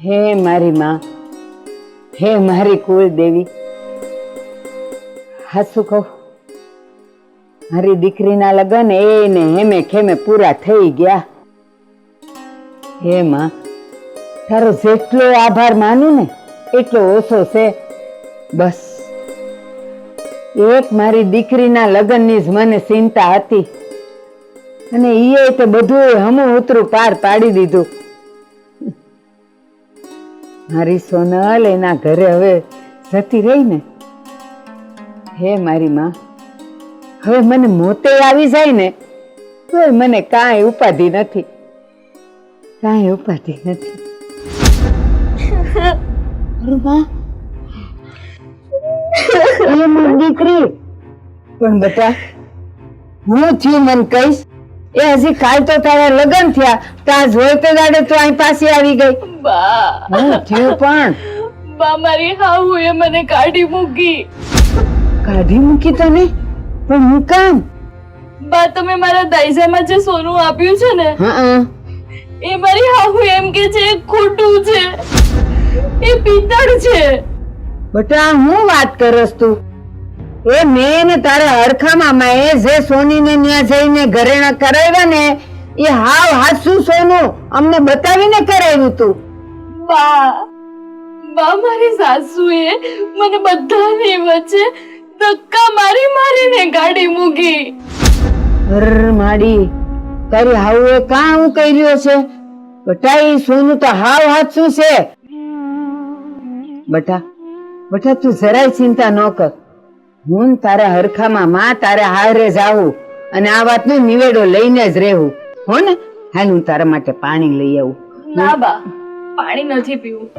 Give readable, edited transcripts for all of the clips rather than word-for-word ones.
હે મારી માં, હે મારી કુળદેવી, હાસુ કહું, મારી દીકરીના લગ્ન એને હેમે ખેમે પૂરા થઈ ગયા. હે માં, તારો જેટલો આભાર માનું ને એટલો ઓછો છે. બસ એક મારી દીકરીના લગ્નની જ મને ચિંતા હતી, અને ઈએ તો બધું હમું ઉતરું પાર પાડી દીધું. મારી સોનલ એના ઘરે હવે જતી રહી ને, હે મારી માં, હવે મને મોતે આવી જાય ને તો મને કાંઈ ઉપાધિ નથી, કાંઈ ઉપાધિ નથી. દીકરી પણ બેટા, હું થયું મને કહીશ. એ હજી કાલ તો તારા લગ્ન થયા, ત્યાં જોઈ તો દાડે તો અહીં પાસે આવી ગઈ. બા હું થયું પણ? બા મારી હાહુએ મને કાઢી મૂકી. કાઢી મૂકી તને? પણ હું કામ? બા તમે મારા દાયજામાં જે સોનું આપ્યું છે ને, એ મારી હાહુ એમ કે છે ખોટું છે, એ પિત્તળ છે. બેટા હું વાત કરસ તું? એ મેં ને તારા હરખામાં એ જે સોનીને ન્યા જઈને ઘરેણા કરાવ્યા ને, એ હાવ હાસું સોનું અમને બતાવીને કરાવ્યું તું. બા મારી સાસુએ મને બધાની વચ્ચે ધક્કા મારી મારીને ગાડી મૂકી. માડી, તારી હાઉએ કાં હું કર્યો છે? બેટા એ સોનું તો હાવ હાસું છે. બેટા તું જરાય ચિંતા ન કર. હું તારા હરખામાં માં તારે હારે જાવું અને આ વાતનો નિવેડો લઈને જ રહેવું. હો ને? હાલ હું તારા માટે પાણી લઈ આવું. ના બા, પાણી નથી પીવું.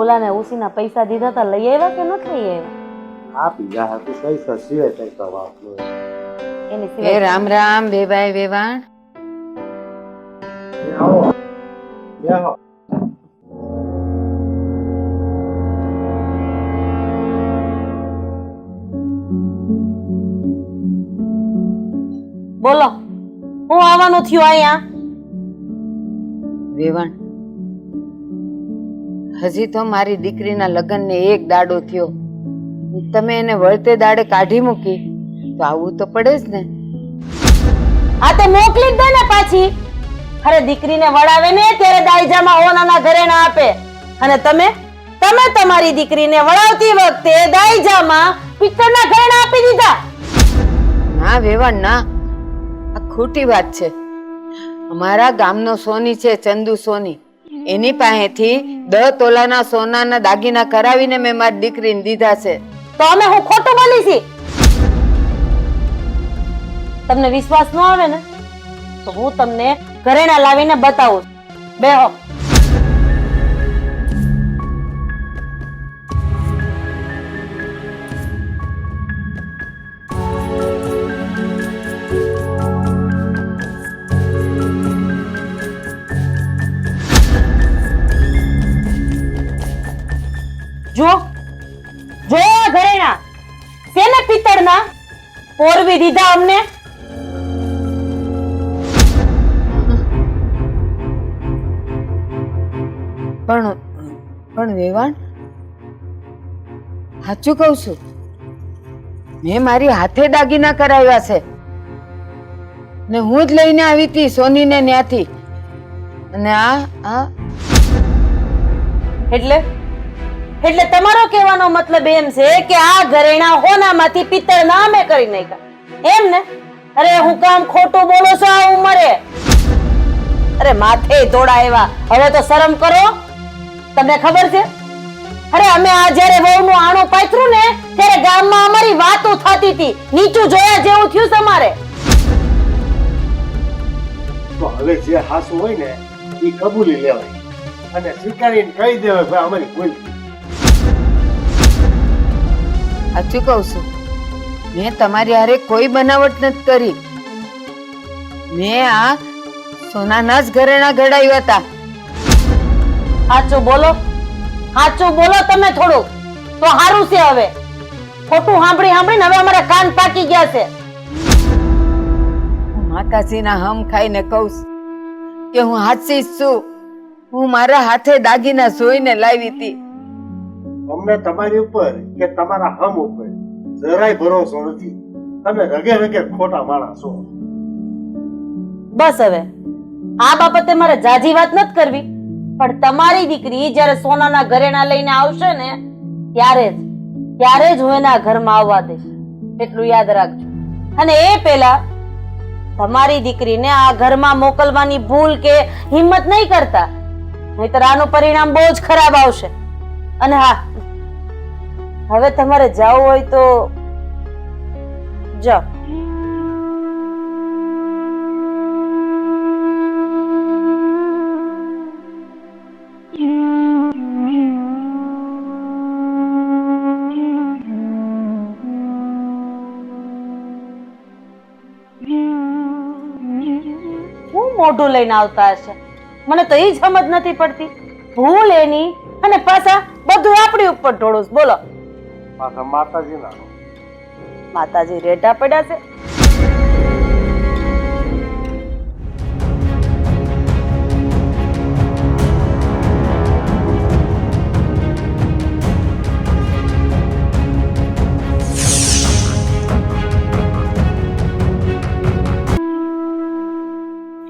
ઓલાને ઉસીના પૈસા દીધા તા, લઈ આવ્યા કે નથી લઈ આવ્યા? આપી જા તું પૈસા સિવાય કઈ તો વાત નહીં. એની એ સિવાય રામ રામ બેભાઈ વેવાણ. આવો બેહો. બોલો, હું આવવાનું થયું અહીંયા? વેવાણ, હજી તો મારી દીકરીના લગ્નને એક દાડો થયો, તમે એને વળતે દાડે કાઢી મૂકી તો આવવું તો પડે જ ને. આ તે મોકલી જ દે ને પાછી. અરે દીકરીને વળાવે ને ત્યારે દાયજામાં ઓનાના ઘરે ના આપે, અને તમે તમારી દીકરીને વળાવતી વખતે દાયજામાં પિત્તળના ઘરે ના આપી દીધા. ના વેવાણ ના, આ ખોટી વાત છે. અમારા ગામનો સોની છે ચંદુ સોની, એની પાસેથી 10 તોલાના સોનાના દાગીના કરાવીને મેં મારી દીકરીને દીધા છે. તો અમે હું ખોટું બોલી છી? તમને વિશ્વાસ ન આવે ને તો હું તમને ઘરેણા લાવીને બતાવું. બેહો. જો ઘરેણા શેને પિત્તળના પોરવી દીધા અમને? પણ વેવાણ, સાચું કહું છું, મેં મારી હાથે દાગીના કરાવ્યા છે ને હું જ લઈને આવી હતી સોનીને ન્યાથી. અને આ એટલે તમારો કહેવાનો મતલબ એમ છે કે આ ઘરેણા હોનામાંથી પિત્તળના અમે કરી નાખ્યા, એમ ને? અરે હું કામ ખોટું બોલો છો આ ઉંમરે? અરે માથે ધોળા એવા, હવે તો શરમ કરો. તમને ખબર છે, અરે અમે આ જ્યારે વહુનું આણું પાથર્યું ને ત્યારે ગામમાં અમારી વાતો થતી હતી, નીચું જોયા જેવું થયું તમારે. તો હવે જે હાસુ હોય ને એ કબૂલી લેવાય અને સ્વીકારીને કહી દેવાય ભાઈ અમારી ભૂલ. સાચું કહું છું, મેં તમારી હારે કોઈ બનાવટ નથી કરી. મેં આ સોનાના જ ઘરેણા ઘડાવ્યા હતા. સાચું બોલો, સાચું બોલો તમે થોડું તો સારું છે. હવે ખોટું સાંભળી સાંભળીને હવે અમારા કાન પાકી ગયા છે. હું માતાજીના હમ ખાઈને કહું છું કે હું હાચી જ છું. હું મારા હાથે દાગીના સોઈને લાવી હતી. અમને તમારી ઉપર કે તમારા હમ ઉપર જરાય ભરોસો નથી. તમે રગે રગે ખોટા માણસ છો. બસ હવે આ બાબતે મારે જાજી વાત નથી કરવી, પણ તમારી દીકરી જ્યારે સોનાના ઘરેણા લઈને આવશે ને ત્યારે જ હું એના ઘરમાં આવવા દઈશ, એટલું યાદ રાખજો. અને એ પહેલા તમારી દીકરીને આ ઘરમાં મોકલવાની ભૂલ કે હિંમત નહીં કરતા, નહીતર આનું પરિણામ બહુ જ ખરાબ આવશે. અને હા, હવે તમારે જવું હોય તો જાઓ. મોઢું લઈને આવતા હશે, મને તો એ જ સમજ નથી પડતી. ભૂલ એની અને પાછા બધું આપણી ઉપર ઢોળું. બોલો, પાછા માતાજીના માતાજી રેટા પડ્યા છે.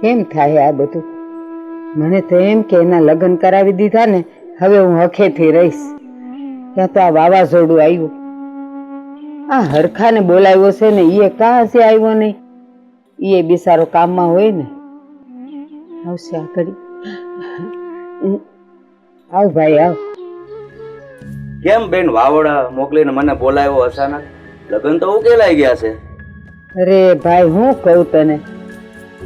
કેમ થાય આ બધું? મને તો એમ કે એના લગ્ન કરાવી દીધા ને, હવે હું હખેથી રહીશ. ત્યાં તો આ વાવાઝોડું આવ્યું. આ હરખાને બોલાવ્યો છે ને, એ કાં હશે આવ્યો નહીં? એ બિચારો કામમાં હોય ને. આવશે આ કરી. આવ ભાઈ આવ. કેમ બેન વાવડા મોકલીને મને બોલાવ્યો અચાનક? લગ્ન તો ઉકેલાઈ ગયા છે. અરે ભાઈ, હું કહું તને,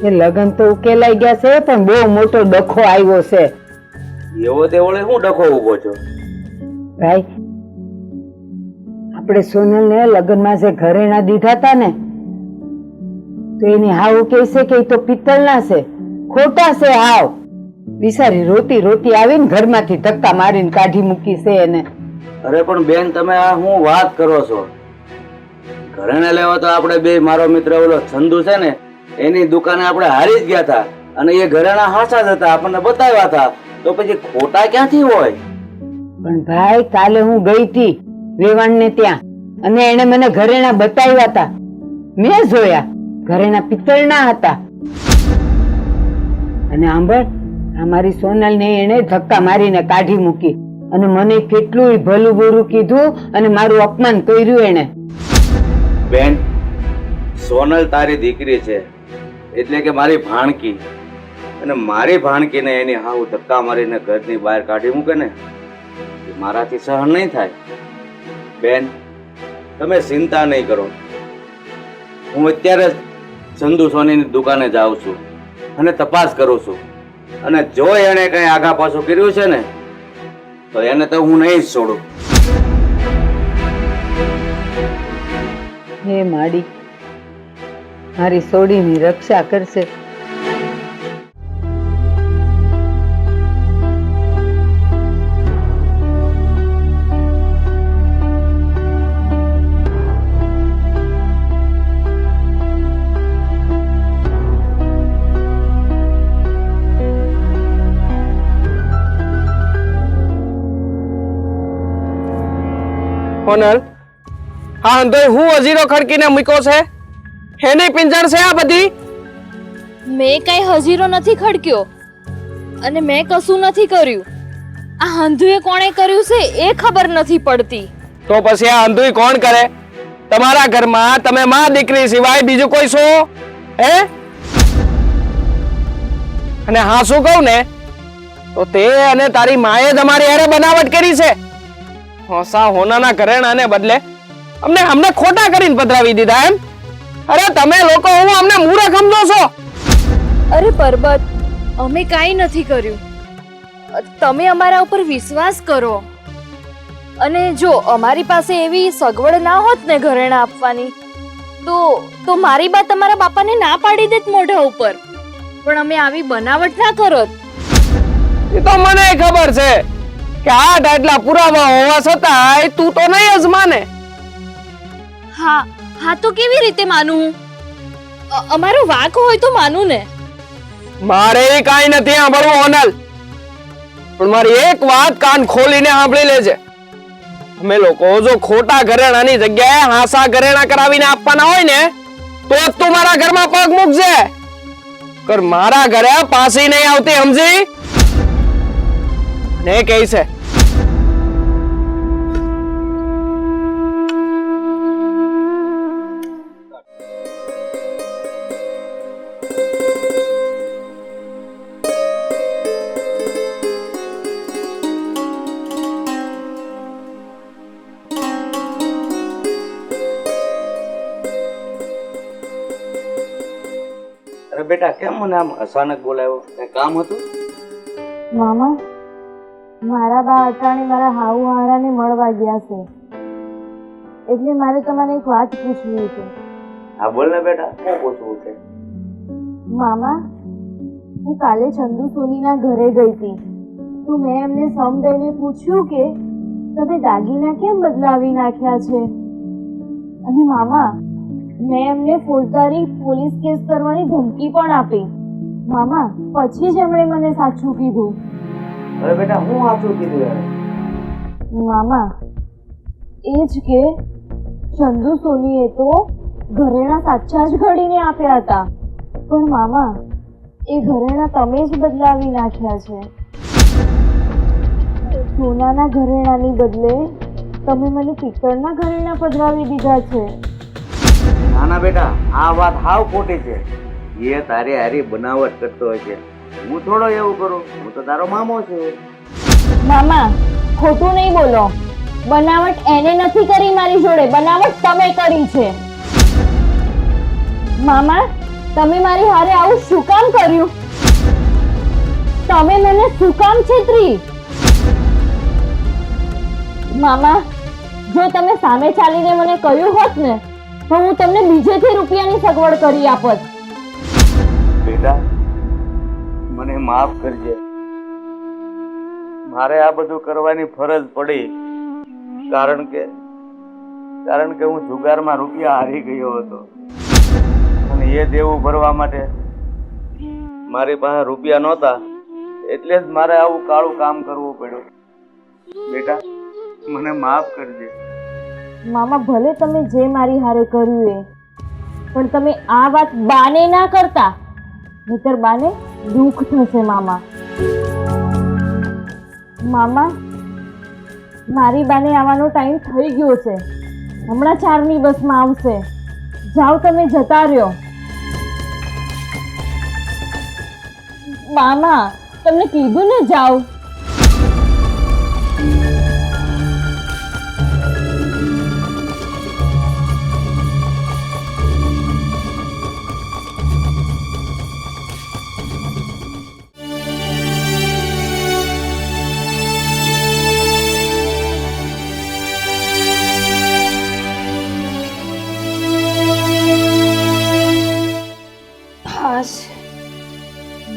એ લગ્ન તો ઉકેલાઈ ગયા છે, પણ બહુ મોટો ડખો આવ્યો છે. એવો તે વળે હું ડખો ઉભો છો? ભાઈ, આપણે સોનલને લગ્નમાં જે ઘરેણા દીધા હતા ને, તો એની હાવ કહે છે કે એ તો પિત્તળના છે, ખોટા છે હાવ. બિચારી રોતી રોતી આવીને ઘરમાંથી ધક્કા મારીને કાઢી મૂકી છે એને. અરે પણ બેન, તમે આ હું વાત કરો છો? ઘરેણા લેવા તો આપણે બે, મારો મિત્ર ઓલો ચંદુ છે ને, એની દુકાને આપણે હારી જ ગયા હતા, અને એ ઘરેણા હાચા જ હતા, આપણને બતાવ્યા હતા, તો પછી ખોટા ક્યાંથી હોય? પણ ભાઈ, કાલે હું ગઈ હતી વેવાણને ત્યાં, અને એને મને ઘરેણા બતાવ્યા હતા. મેં જોયા, ઘરેણા પિત્તળના હતા. અને આંબળ, અમારી સોનલને એને ધક્કા મારીને કાઢી મૂકી, અને મને કેટલું ભલું બુરું કીધું અને મારું અપમાન કર્યું એને. બેન, સોનલ તારી દીકરી છે, એટલે કે મારી ભાણકી, અને મારી ભાણકીને એની હાવ ધક્કા મારીને ઘરની બહાર કાઢી મૂકે ને, એ મારાથી સહન નહીં થાય. બેન, તમે ચિંતા નહીં કરો. હું અત્યારે જ ચંદુ સોનીની દુકાને જાઉં છું અને તપાસ કરું છું, અને જો એને કઈ આગા પાછું કર્યું છે ને, તો એને તો હું નહીં જ છોડું. હે માડી, મારી સોડીની રક્ષા કરશે. સોનલ, હા અંધોય હું અજીરો ખડકીને મૂક્યો છે? એની પિંજણ છે આ બધી? મેં કઈ હજીરો નથી ખડક્યો, અને મેં કશું નથી કર્યું. આ હંધુએ કોણે કર્યું છે એ ખબર નથી પડતી. તો પછી આ અંધુય કોણ કરે? તમારા ઘરમાં તમે માં દીકરી સિવાય બીજું કોઈ છો? હે? અને હા, શું કહું ને, તો તે અને તારી માએ જ અમારી હારે બનાવટ કરી છે. હોસા હોનાના ઘરેણાને બદલે અમને ખોટા કરીને પધરાવી દીધા એમ? અરે તમે લોકો હું અમને મૂર્ખ સમજો છો? અરે પરબત, અમે કાંઈ નથી કર્યું. તમે અમારા ઉપર વિશ્વાસ કરો. અને જો અમારી પાસે એવી સગવડ ના હોત ને ઘરેણાં આપવાની તો મારી બા તમારા બાપાને ના પાડી દેત મોઢા ઉપર. પણ અમે આવી બનાવટ ના કરત. એ તો મને ખબર છે કે આટલા પુરાવા હોવા છતાંય તું તો નહીં જ માને. હા તો કેવી રીતે માનું હું? અમારો વાંક હોય તો માનું ને. મારે કાઈ નથી સાંભળવું હોનલ, પણ મારી એક વાત કાન ખોલીને સાંભળી લેજે. અમે લોકો જો ખોટા ઘરેણાની જગ્યાએ હાસા ઘરેણા કરાવીને આપવાના હોય ને તો જ તું મારા ઘરમાં પગ મૂકજે. કર મારા ઘરે પાછી નહીં આવતી, સમજી? ને કહે છે અરે બેટા, કેમ મને આમ અચાનક બોલાવ્યો? કઈ કામ હતું? મામા, મારા બા અટાણે મારા હાઉ હારાને મળવા ગયા છે, એટલે મારે તમારે એક વાત પૂછવી છે. હા બોલ ને બેટા, શું પૂછવું છે? મામા, હું કાલે ચંદુ સોનીના ઘરે ગઈ હતી તો મેં એમને સમ દઈને પૂછ્યું કે તમે દાગીના કેમ બદલાવી નાખ્યા છે. અને મામા, મેં એમને ફોજદારી પોલીસ કેસ કરવાની ધમકી પણ આપી. મામા, પછી જ એમણે મને સાચું કીધું. અરે બેટા, હું સાચું કીધું યાર? મામા, એ જ કે ચંદુ સોનીએ તો ઘરેણા સાચા જ ઘડીને આપ્યા હતા, પણ મામા એ ઘરેણા તમે જ બદલાવી નાખ્યા છે. સોનાના ઘરેણાની બદલે તમે મને પિત્તળના ઘરેણા પધરાવી દીધા છે. ના ના બેટા, આ વાત હાવ ખોટી છે. એ તારી હારી બનાવટ કરતો હોય છે. હું થોડો એવું કરું? હું તો તારો મામો છું. મામા, ખોટું નહીં બોલો. બનાવટ એને નથી કરી મારી જોડે, બનાવટ તમે કરી છે. મામા, તમે મારી હારે આવું શું કામ કર્યું? તમે મને શું કામ છેતરી? મામા, જો તમે સામે ચાલીને મને કહ્યું હોત ને તો હું તમને બીજેથી રૂપિયાની સગવડ કરી આપત. બેટા, મને માફ કરજે. મારે આ બધું કરવાની ફરજ પડી કારણ કે હું જુગારમાં રૂપિયા હારી ગયો હતો અને એ દેવું ભરવા માટે મારી પાસે રૂપિયા નહોતા, એટલે જ મારે આવું કાળું કામ કરવું પડ્યું. બેટા, મને માફ કરજે. મામા, ભલે તમે જે મારી હારે કર્યું એ, પણ તમે આ વાત બાને ના કરતા, નહીતર બાને દુઃખ થશે. મામા, મારી બાને આવવાનો ટાઈમ થઈ ગયો છે. હમણાં 4ની બસમાં આવશે. જાઓ, તમે જતા રહ્યો. મામા, તમને કીધું ને જાઓ.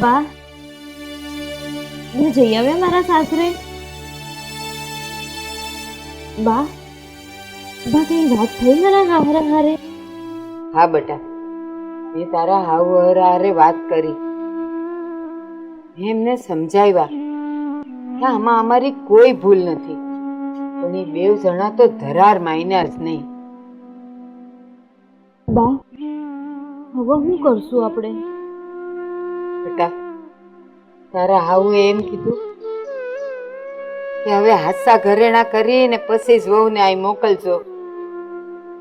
બા, હું જઈ આવ્યા મારા સાસરે. બા, કઈ વાત થઈ મારા હાવરા હારે? હા બેટા, મેં તારા હાવ હારે વાત કરી. મેં એમને સમજાવ્યા કે આમાં અમારી કોઈ ભૂલ નથી, પણ એ બેવ જણા તો ધરાર માયના જ નહીં. બા, હવે શું કરશું આપણે? બેટા, તારા હાઉએ એમ કીધું કે હવે હાસા ઘરેણા કરીને પછી જ વહુને અહીં મોકલજો.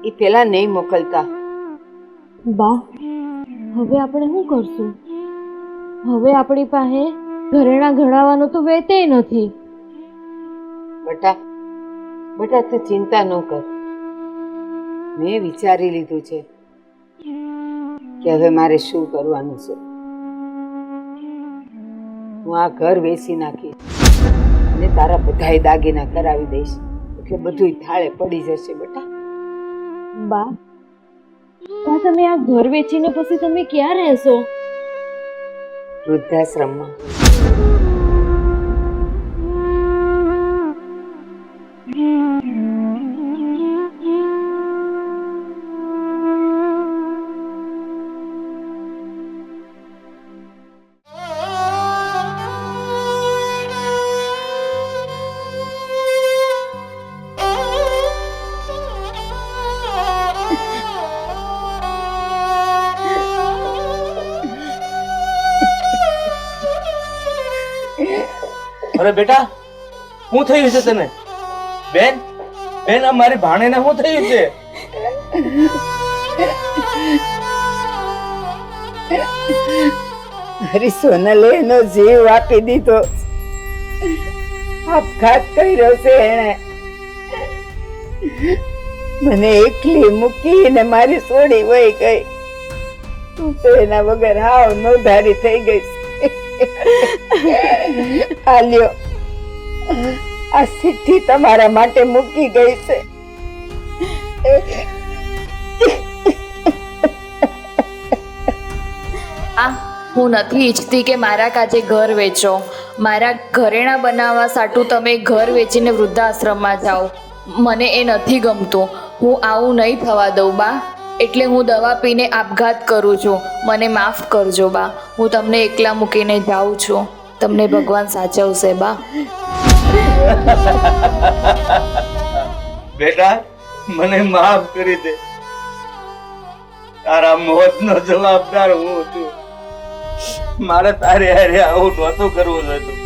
એ પેલા નહીં મોકલતા. બા, હવે આપણે શું કરશું? હવે આપણી પાસે ઘરેણા ઘડાવાનો તો વેતે નથી. બેટા, તું ચિંતા ન કર. મેં વિચારી લીધું છે કે હવે મારે શું કરવાનું છે. હું આ ઘર વેચી નાખીશ અને તારા બધાય દાગીના કરાવી દઈશ એટલે બધું થાળે પડી જશે બેટા. બા બા તમે આ ઘર વેચીને પછી તમે ક્યાં રહેશો? વૃદ્ધાશ્રમમાં. અરે બેટા, શું થયું છે તને? બેન, બેન, આ મારી ભાણેને શું થયું છે? મારી સોનલે એનો જીવ આપી દીધો. આપઘાત કર્યો છે એણે. મને એકલી મૂકીને મારી સોડી વહી ગઈ. તું તો એના વગર હાવ નોધારી થઈ ગઈ. આલ્યો, આ ચિઠ્ઠી તમારા માટે મૂકી ગઈ છે. હું નથી ઈચ્છતી કે મારા કાજે ઘર વેચો. મારા ઘરેણા બનાવવા સાટું તમે ઘર વેચીને વૃદ્ધાશ્રમમાં જાઓ. મને એ નથી ગમતું. હું આવું નહીં થવા દઉં બા. એટલે હું દવા પીને આપઘાત કરું છું. મને માફ કરજો બા. હું તમને એકલા મૂકીને જાઉં છું. તમને ભગવાન સાચવશે બા. બેટા, મને માફ કરી દે. તારા મોતનો જવાબદાર હું છું. મારે તારે હારે આવું નહોતું કરવું નહોતું.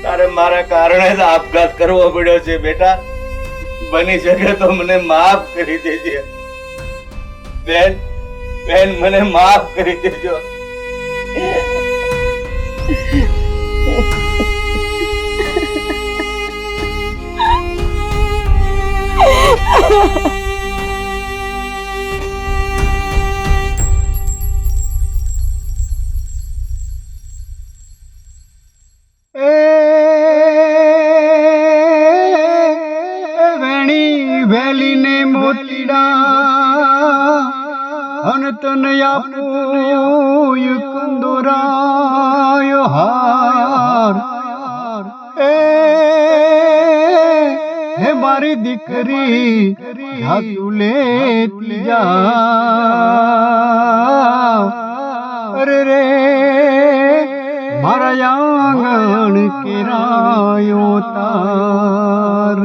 તારે મારા કારણે જ આપઘાત કરવો પડ્યો છે. બેટા, બની શકે તો મને માફ કરી દેજે. બેન, બેન, મને માફ કરી દેજો. વેણી વેલીને મોતીડા અનતન આપું કંદોરાયો હાર. હે મારી દીકરી તું લેતી જા. અરે રે મારા આંગણ કેરાયો તાર.